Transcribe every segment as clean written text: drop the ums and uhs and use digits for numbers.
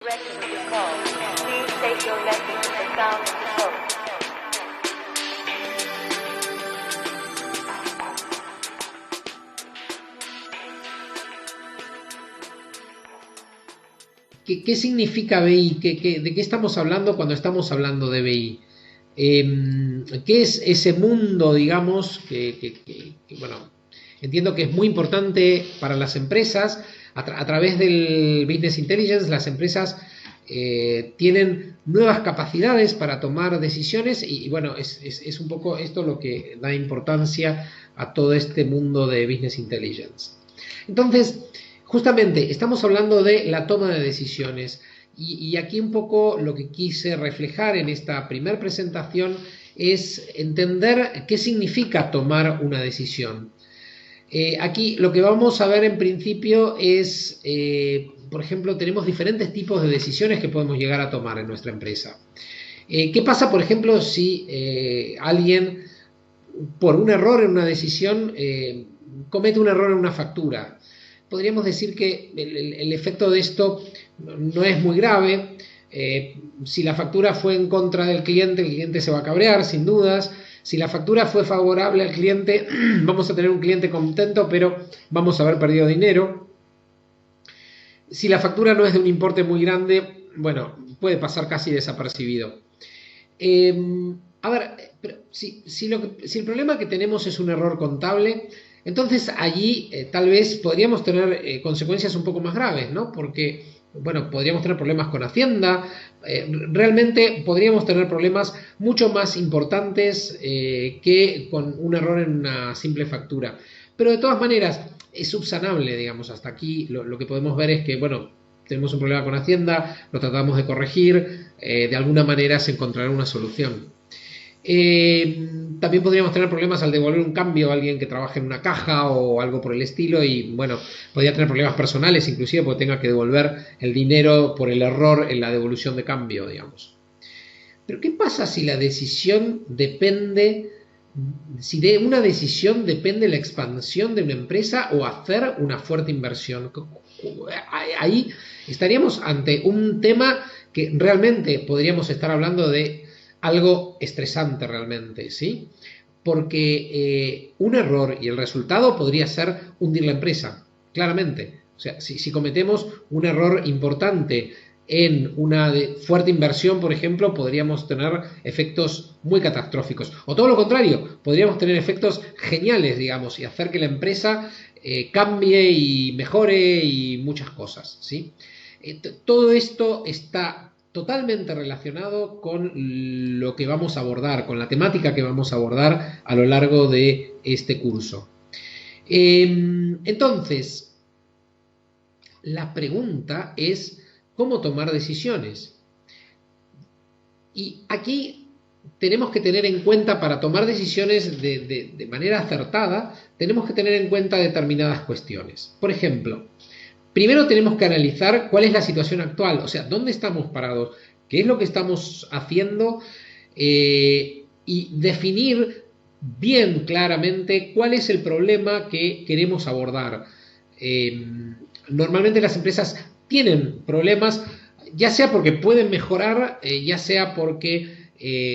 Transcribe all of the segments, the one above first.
Rest of your call. Please save your message for sound of the tone. ¿Qué significa BI? ¿De qué estamos hablando cuando estamos hablando de BI? ¿Qué es ese mundo, digamos, bueno, entiendo que es muy importante para las empresas? A través del Business Intelligence, las empresas tienen nuevas capacidades para tomar decisiones y bueno, es un poco esto lo que da importancia a todo este mundo de Business Intelligence. Entonces, justamente estamos hablando de la toma de decisiones y aquí un poco lo que quise reflejar en esta primera presentación es entender qué significa tomar una decisión. Aquí lo que vamos a ver en principio es, por ejemplo, tenemos diferentes tipos de decisiones que podemos llegar a tomar en nuestra empresa. ¿Qué pasa, por ejemplo, si alguien, por un error en una decisión, comete un error en una factura? Podríamos decir que el efecto de esto no es muy grave. Si la factura fue en contra del cliente, el cliente se va a cabrear, sin dudas. Si la factura fue favorable al cliente, vamos a tener un cliente contento, pero vamos a haber perdido dinero. Si la factura no es de un importe muy grande, bueno, puede pasar casi desapercibido. A ver, pero si el problema que tenemos es un error contable, entonces allí tal vez podríamos tener consecuencias un poco más graves, ¿no? Porque, bueno, podríamos tener problemas con Hacienda, realmente podríamos tener problemas mucho más importantes que con un error en una simple factura. Pero de todas maneras, es subsanable, digamos, hasta aquí lo que podemos ver es que, bueno, tenemos un problema con Hacienda, lo tratamos de corregir, de alguna manera se encontrará una solución. También podríamos tener problemas al devolver un cambio a alguien que trabaje en una caja o algo por el estilo y bueno, podría tener problemas personales inclusive porque tenga que devolver el dinero por el error en la devolución de cambio, digamos. Pero ¿qué pasa si la decisión depende, si de una decisión depende la expansión de una empresa o hacer una fuerte inversión? Ahí estaríamos ante un tema que realmente podríamos estar hablando de algo estresante realmente, ¿sí? Porque un error y el resultado podría ser hundir la empresa, claramente. O sea, si cometemos un error importante en una fuerte inversión, por ejemplo, podríamos tener efectos muy catastróficos. O todo lo contrario, podríamos tener efectos geniales, digamos, y hacer que la empresa cambie y mejore y muchas cosas, ¿sí? Todo esto está totalmente relacionado con lo que vamos a abordar, con la temática que vamos a abordar a lo largo de este curso. Entonces, la pregunta es ¿cómo tomar decisiones? Y aquí tenemos que tener en cuenta, para tomar decisiones de manera acertada, tenemos que tener en cuenta determinadas cuestiones. Por ejemplo, primero tenemos que analizar cuál es la situación actual, o sea, dónde estamos parados, qué es lo que estamos haciendo y definir bien claramente cuál es el problema que queremos abordar. Normalmente las empresas tienen problemas, ya sea porque pueden mejorar, ya sea porque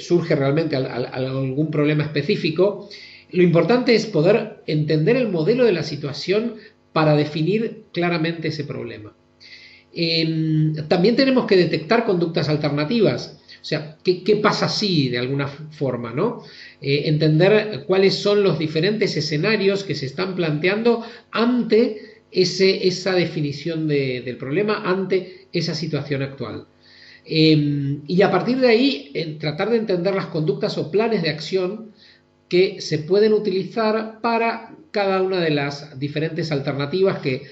surge realmente algún problema específico. Lo importante es poder entender el modelo de la situación para definir claramente ese problema. También tenemos que detectar conductas alternativas, o sea, ¿qué pasa si de alguna forma, ¿no? Entender cuáles son los diferentes escenarios que se están planteando ante esa definición del problema, ante esa situación actual. Y a partir de ahí, tratar de entender las conductas o planes de acción que se pueden utilizar para cada una de las diferentes alternativas que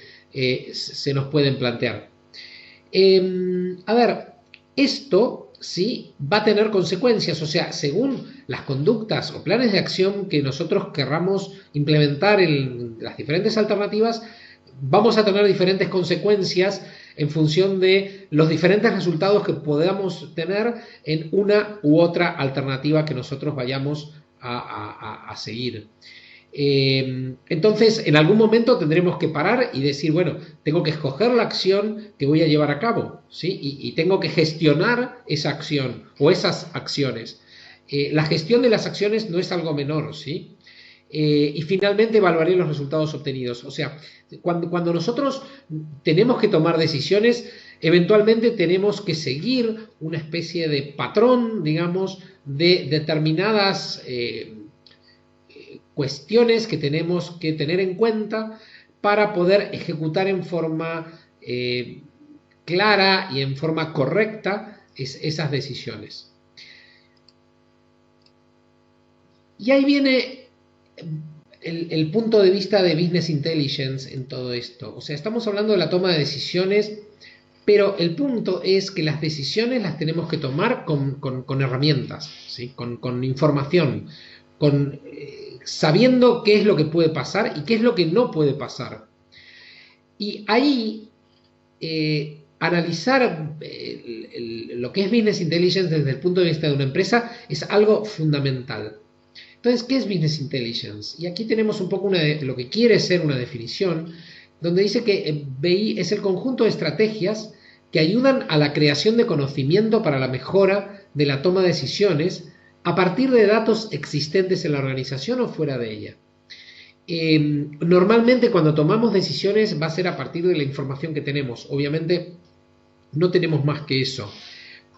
se nos pueden plantear. A ver, esto sí va a tener consecuencias, o sea, según las conductas o planes de acción que nosotros querramos implementar en las diferentes alternativas, vamos a tener diferentes consecuencias en función de los diferentes resultados que podamos tener en una u otra alternativa que nosotros vayamos a seguir. Entonces, en algún momento tendremos que parar y decir, bueno, tengo que escoger la acción que voy a llevar a cabo, ¿sí? Y tengo que gestionar esa acción o esas acciones. La gestión de las acciones no es algo menor, ¿sí? Y finalmente evaluaré los resultados obtenidos. O sea, cuando nosotros tenemos que tomar decisiones, eventualmente tenemos que seguir una especie de patrón, digamos, de determinadas cuestiones que tenemos que tener en cuenta para poder ejecutar en forma clara y en forma correcta esas decisiones. Y ahí viene el punto de vista de Business Intelligence en todo esto. O sea, estamos hablando de la toma de decisiones, pero el punto es que las decisiones las tenemos que tomar con herramientas, ¿sí? Con información, sabiendo qué es lo que puede pasar y qué es lo que no puede pasar. Y ahí analizar lo que es Business Intelligence desde el punto de vista de una empresa es algo fundamental. Entonces, ¿qué es Business Intelligence? Y aquí tenemos un poco lo que quiere ser una definición, donde dice que BI es el conjunto de estrategias que ayudan a la creación de conocimiento para la mejora de la toma de decisiones a partir de datos existentes en la organización o fuera de ella. Normalmente cuando tomamos decisiones va a ser a partir de la información que tenemos. Obviamente no tenemos más que eso.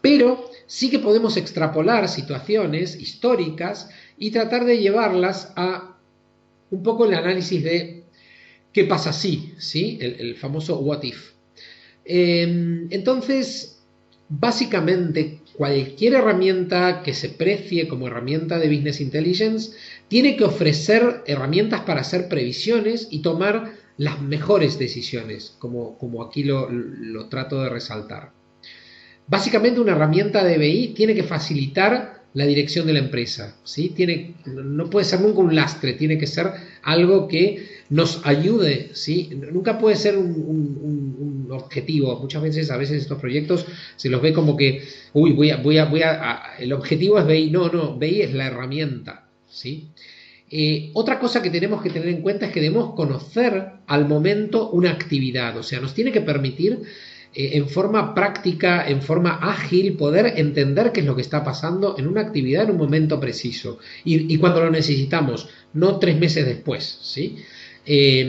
Pero sí que podemos extrapolar situaciones históricas y tratar de llevarlas a un poco el análisis de qué pasa si, ¿sí? El famoso what if. Entonces, básicamente, cualquier herramienta que se precie como herramienta de Business Intelligence tiene que ofrecer herramientas para hacer previsiones y tomar las mejores decisiones, como aquí lo trato de resaltar. Básicamente, una herramienta de BI tiene que facilitar la dirección de la empresa, ¿sí? No puede ser nunca un lastre, tiene que ser algo que nos ayude, ¿sí? Nunca puede ser un objetivo. Muchas veces, a veces estos proyectos se los ve como que, uy, el objetivo es BI. No, BI es la herramienta, ¿sí? Otra cosa que tenemos que tener en cuenta es que debemos conocer al momento una actividad, o sea, nos tiene que permitir en forma práctica, en forma ágil, poder entender qué es lo que está pasando en una actividad en un momento preciso y cuando lo necesitamos, no 3 meses después, ¿sí?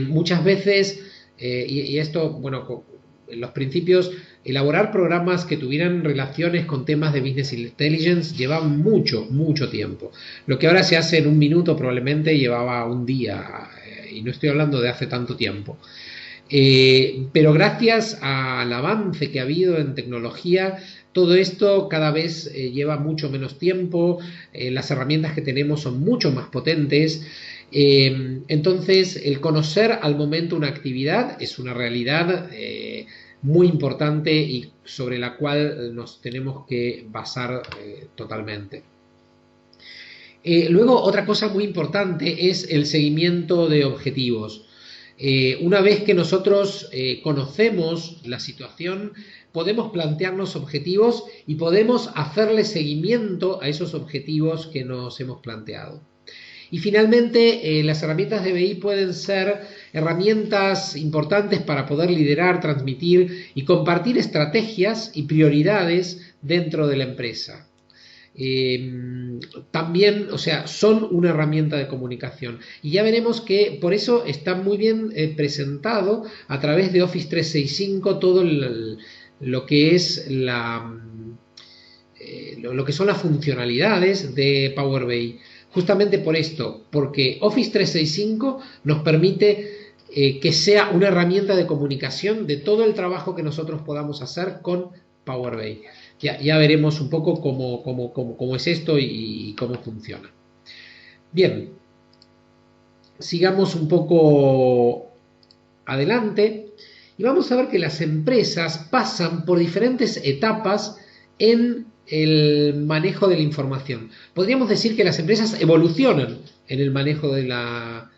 Muchas veces, y esto, bueno, en los principios, elaborar programas que tuvieran relaciones con temas de Business Intelligence llevaba mucho tiempo. Lo que ahora se hace en 1 minuto probablemente llevaba un día, y no estoy hablando de hace tanto tiempo. Pero gracias al avance que ha habido en tecnología, todo esto cada vez lleva mucho menos tiempo, las herramientas que tenemos son mucho más potentes, entonces el conocer al momento una actividad es una realidad muy importante y sobre la cual nos tenemos que basar totalmente. Luego, otra cosa muy importante es el seguimiento de objetivos. Una vez que nosotros conocemos la situación, podemos plantearnos objetivos y podemos hacerle seguimiento a esos objetivos que nos hemos planteado. Y finalmente, las herramientas de BI pueden ser herramientas importantes para poder liderar, transmitir y compartir estrategias y prioridades dentro de la empresa. También, o sea, son una herramienta de comunicación y ya veremos que por eso está muy bien presentado a través de Office 365 todo lo que es lo que son las funcionalidades de Power BI, justamente por esto, porque Office 365 nos permite que sea una herramienta de comunicación de todo el trabajo que nosotros podamos hacer con Power BI. Ya veremos un poco cómo es esto y cómo funciona. Bien, sigamos un poco adelante y vamos a ver que las empresas pasan por diferentes etapas en el manejo de la información. Podríamos decir que las empresas evolucionan en el manejo de la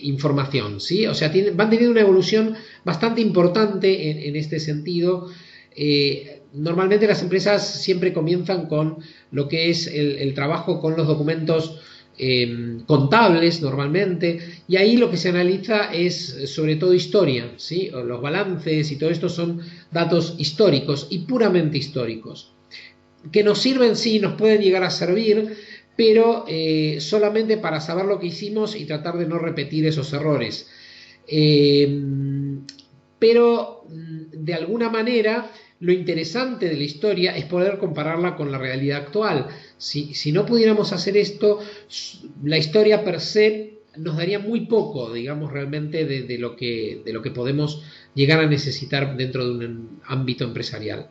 información, ¿sí? O sea, van teniendo una evolución bastante importante en este sentido. Normalmente las empresas siempre comienzan con lo que es el trabajo con los documentos contables normalmente, y ahí lo que se analiza es sobre todo historia, ¿sí? Los balances y todo esto son datos históricos y puramente históricos, que nos sirven, sí, nos pueden llegar a servir, pero solamente para saber lo que hicimos y tratar de no repetir esos errores. Pero de alguna manera lo interesante de la historia es poder compararla con la realidad actual. Si no pudiéramos hacer esto, la historia per se nos daría muy poco, digamos, realmente de lo que podemos llegar a necesitar dentro de un ámbito empresarial.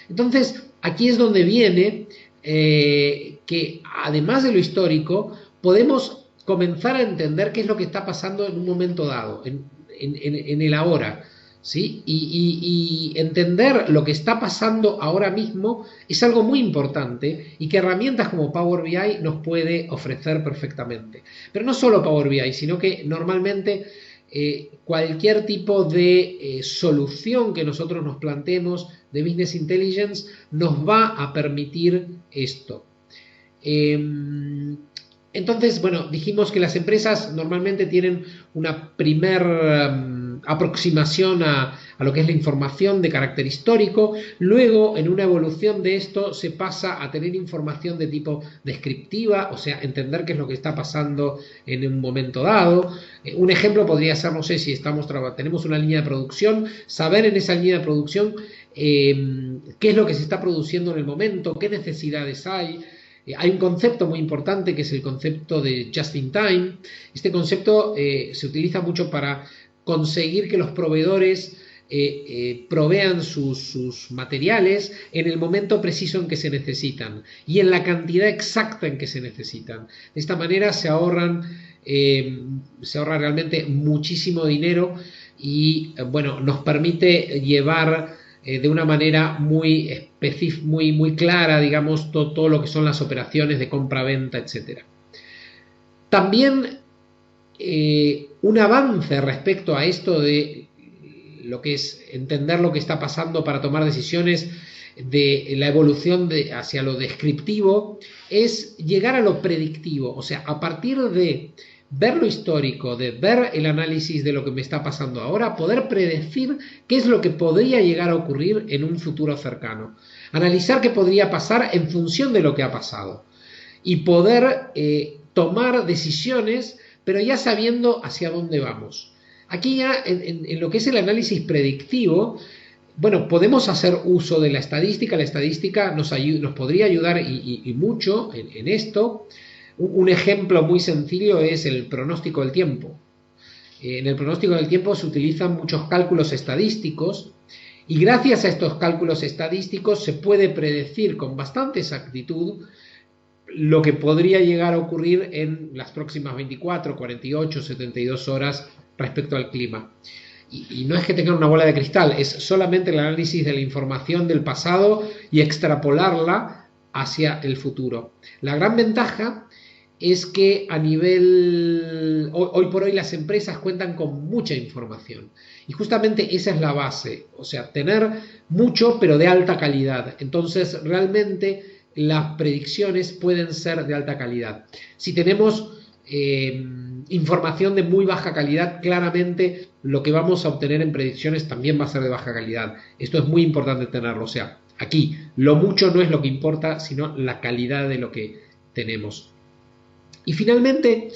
Entonces, aquí es donde viene que además de lo histórico, podemos comenzar a entender qué es lo que está pasando en un momento dado, en el ahora. ¿Sí? Y entender lo que está pasando ahora mismo es algo muy importante y que herramientas como Power BI nos puede ofrecer perfectamente. Pero no solo Power BI, sino que normalmente cualquier tipo de solución que nosotros nos planteemos de Business Intelligence nos va a permitir esto. Entonces, bueno, dijimos que las empresas normalmente tienen una primer aproximación a lo que es la información de carácter histórico. Luego, en una evolución de esto, se pasa a tener información de tipo descriptiva, o sea, entender qué es lo que está pasando en un momento dado. Un ejemplo podría ser, no sé, si tenemos una línea de producción, saber en esa línea de producción qué es lo que se está produciendo en el momento, qué necesidades hay. Hay un concepto muy importante que es el concepto de just in time. Este concepto se utiliza mucho para conseguir que los proveedores provean sus materiales en el momento preciso en que se necesitan y en la cantidad exacta en que se necesitan. De esta manera se ahorra realmente muchísimo dinero y bueno, nos permite llevar de una manera muy clara, digamos, todo lo que son las operaciones de compra-venta, etc. También un avance respecto a esto de lo que es entender lo que está pasando para tomar decisiones, de la evolución hacia lo descriptivo, es llegar a lo predictivo, o sea, a partir de ver lo histórico, de ver el análisis de lo que me está pasando ahora, poder predecir qué es lo que podría llegar a ocurrir en un futuro cercano. Analizar qué podría pasar en función de lo que ha pasado. Y poder tomar decisiones, pero ya sabiendo hacia dónde vamos. Aquí ya en lo que es el análisis predictivo, bueno, podemos hacer uso de la estadística. La estadística nos podría ayudar y mucho en esto. Un ejemplo muy sencillo es el pronóstico del tiempo. En el pronóstico del tiempo se utilizan muchos cálculos estadísticos y gracias a estos cálculos estadísticos se puede predecir con bastante exactitud lo que podría llegar a ocurrir en las próximas 24, 48, 72 horas respecto al clima. Y no es que tengan una bola de cristal, es solamente el análisis de la información del pasado y extrapolarla hacia el futuro. La gran ventaja es que a nivel, hoy por hoy las empresas cuentan con mucha información y justamente esa es la base, o sea, tener mucho pero de alta calidad. Entonces realmente las predicciones pueden ser de alta calidad. Si tenemos información de muy baja calidad, claramente lo que vamos a obtener en predicciones también va a ser de baja calidad. Esto es muy importante tenerlo, o sea, aquí lo mucho no es lo que importa, sino la calidad de lo que tenemos. Y finalmente,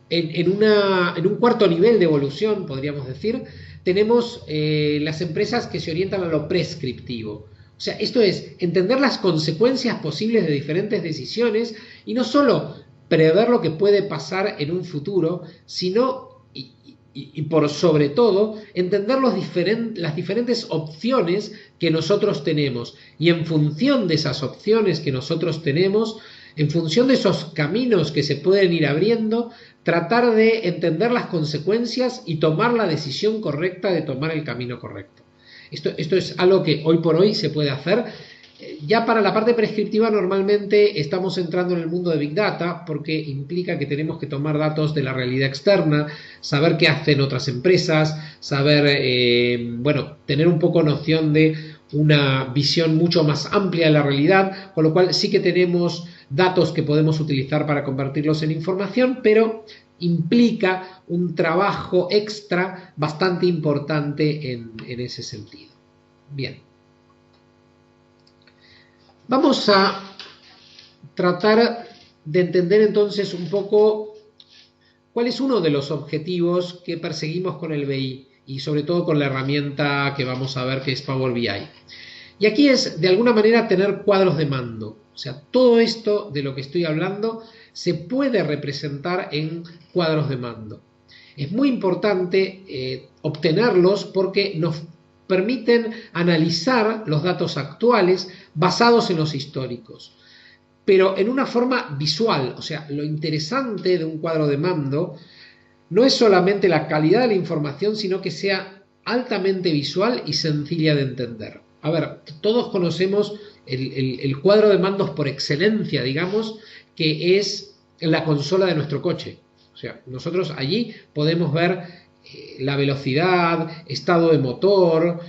en un cuarto nivel de evolución, podríamos decir, tenemos las empresas que se orientan a lo prescriptivo. O sea, esto es entender las consecuencias posibles de diferentes decisiones y no solo prever lo que puede pasar en un futuro, sino, y por sobre todo, entender las diferentes opciones que nosotros tenemos. Y en función de esas opciones que nosotros tenemos, en función de esos caminos que se pueden ir abriendo, tratar de entender las consecuencias y tomar la decisión correcta de tomar el camino correcto. Esto es algo que hoy por hoy se puede hacer. Ya para la parte prescriptiva normalmente estamos entrando en el mundo de Big Data porque implica que tenemos que tomar datos de la realidad externa, saber qué hacen otras empresas, saber, bueno, tener un poco noción de una visión mucho más amplia de la realidad, con lo cual sí que tenemos datos que podemos utilizar para convertirlos en información, pero implica un trabajo extra bastante importante en ese sentido. Bien. Vamos a tratar de entender entonces un poco cuál es uno de los objetivos que perseguimos con el BI y sobre todo con la herramienta que vamos a ver, que es Power BI. Y aquí es, de alguna manera, tener cuadros de mando. O sea, todo esto de lo que estoy hablando se puede representar en cuadros de mando. Es muy importante obtenerlos porque nos permiten analizar los datos actuales basados en los históricos, pero en una forma visual. O sea, lo interesante de un cuadro de mando no es solamente la calidad de la información, sino que sea altamente visual y sencilla de entender. A ver, todos conocemos el cuadro de mandos por excelencia, digamos, que es la consola de nuestro coche. O sea, nosotros allí podemos ver la velocidad, estado de motor,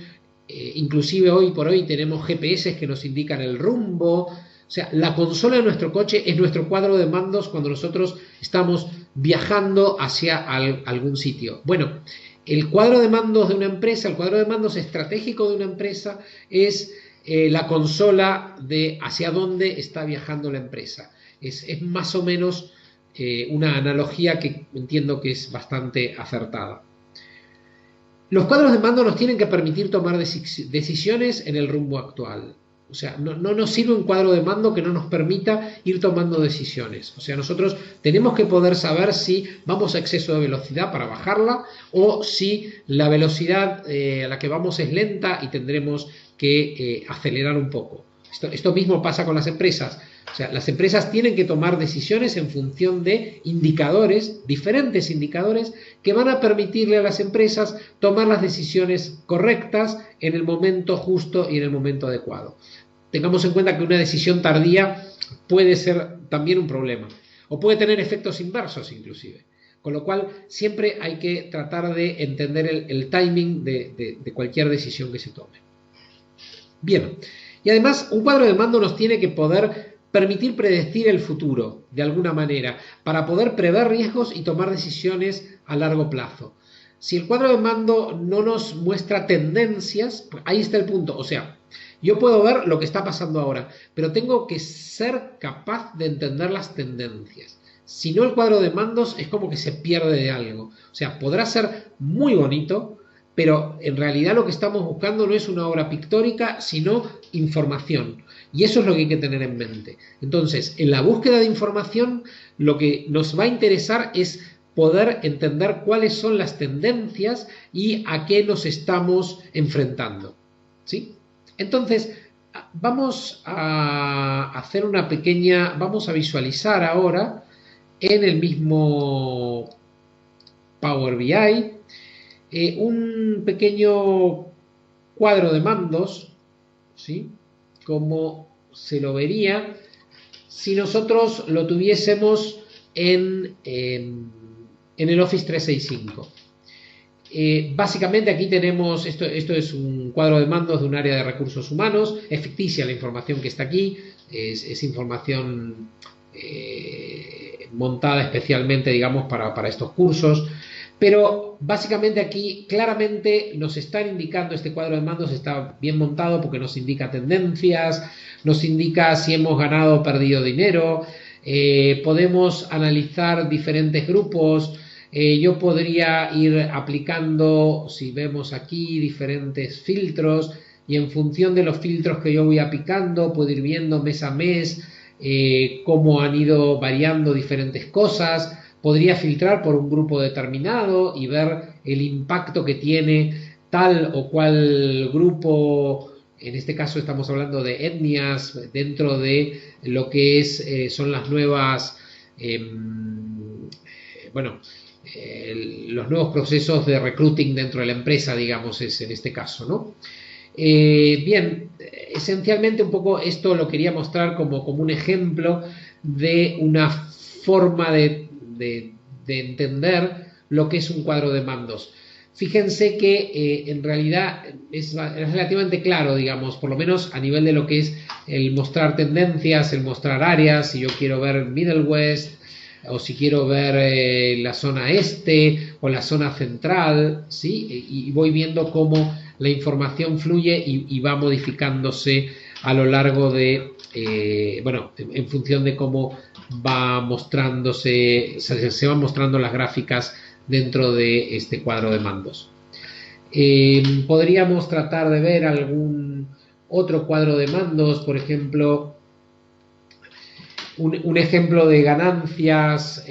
inclusive hoy por hoy tenemos GPS que nos indican el rumbo. O sea, la consola de nuestro coche es nuestro cuadro de mandos cuando nosotros estamos viajando hacia algún sitio. Bueno, el cuadro de mandos de una empresa, el cuadro de mandos estratégico de una empresa es la consola de hacia dónde está viajando la empresa. Es más o menos una analogía que entiendo que es bastante acertada. Los cuadros de mando nos tienen que permitir tomar decisiones en el rumbo actual. O sea, no nos sirve un cuadro de mando que no nos permita ir tomando decisiones. O sea, nosotros tenemos que poder saber si vamos a exceso de velocidad para bajarla o si la velocidad a la que vamos es lenta y tendremos que acelerar un poco. Esto mismo pasa con las empresas. O sea, las empresas tienen que tomar decisiones en función de indicadores, diferentes indicadores, que van a permitirle a las empresas tomar las decisiones correctas en el momento justo y en el momento adecuado. Tengamos en cuenta que una decisión tardía puede ser también un problema, o puede tener efectos inversos inclusive. Con lo cual, siempre hay que tratar de entender el timing de cualquier decisión que se tome. Bien, y además un cuadro de mando nos tiene que poder permitir predecir el futuro, de alguna manera, para poder prever riesgos y tomar decisiones a largo plazo. Si el cuadro de mando no nos muestra tendencias, pues ahí está el punto. O sea, yo puedo ver lo que está pasando ahora, pero tengo que ser capaz de entender las tendencias. Si no, el cuadro de mandos es como que se pierde de algo. O sea, podrá ser muy bonito, pero en realidad lo que estamos buscando no es una obra pictórica, sino información. Y eso es lo que hay que tener en mente. Entonces, en la búsqueda de información, lo que nos va a interesar es poder entender cuáles son las tendencias y a qué nos estamos enfrentando. ¿Sí? Entonces, vamos a hacer una pequeña, vamos a visualizar ahora en el mismo Power BI un pequeño cuadro de mandos, ¿sí? Como se lo vería si nosotros lo tuviésemos en el Office 365. Básicamente aquí tenemos, esto es un cuadro de mandos de un área de recursos humanos, es ficticia la información que está aquí, es información montada especialmente, digamos, para estos cursos. Pero básicamente aquí claramente nos están indicando, este cuadro de mandos está bien montado porque nos indica tendencias, nos indica si hemos ganado o perdido dinero, podemos analizar diferentes grupos, yo podría ir aplicando, si vemos aquí, diferentes filtros y en función de los filtros que yo voy aplicando puedo ir viendo mes a mes cómo han ido variando diferentes cosas. Podría filtrar por un grupo determinado y ver el impacto que tiene tal o cual grupo, en este caso estamos hablando de etnias, dentro de lo que son las nuevas, los nuevos procesos de recruiting dentro de la empresa, digamos, es en este caso, ¿no? Bien, esencialmente un poco esto lo quería mostrar como un ejemplo de una forma de entender lo que es un cuadro de mandos. Fíjense que en realidad es relativamente claro, digamos, por lo menos a nivel de lo que es el mostrar tendencias, el mostrar áreas, si yo quiero ver Middle West, o si quiero ver la zona este o la zona central, ¿sí? Y voy viendo cómo la información fluye y va modificándose a lo largo de, bueno, en función de cómo va mostrándose, se van mostrando las gráficas dentro de este cuadro de mandos. Podríamos tratar de ver algún otro cuadro de mandos, por ejemplo, un ejemplo de ganancias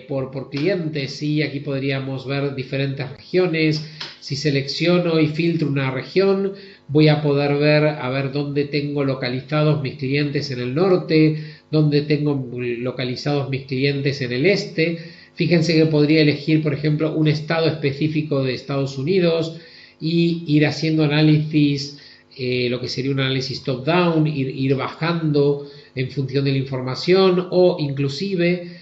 por cliente, ¿sí? Aquí podríamos ver diferentes regiones. Si selecciono y filtro una región, voy a poder ver a ver dónde tengo localizados mis clientes en el norte, dónde tengo localizados mis clientes en el este. Fíjense que podría elegir, por ejemplo, un estado específico de Estados Unidos y ir haciendo análisis, lo que sería un análisis top-down, ir bajando en función de la información, o inclusive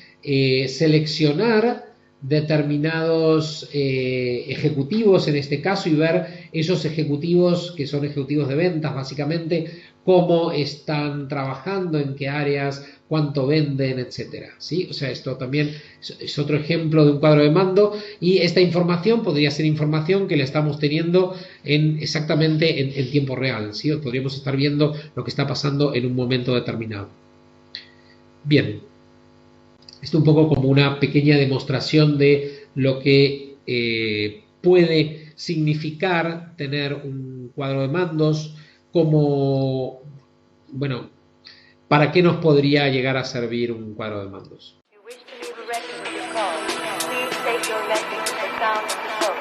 seleccionar determinados ejecutivos en este caso y ver esos ejecutivos que son ejecutivos de ventas básicamente, cómo están trabajando, en qué áreas, cuánto venden, etcétera, ¿sí? O sea, esto también es otro ejemplo de un cuadro de mando, y esta información podría ser información que la estamos teniendo exactamente en tiempo real, ¿sí? Podríamos estar viendo lo que está pasando en un momento determinado. Bien, esto un poco como una pequeña demostración de lo que puede significar tener un cuadro de mandos, como, bueno, ¿para qué nos podría llegar a servir un cuadro de mandos? If you wish to leave a record with your call, please state your message with the sound of the phone.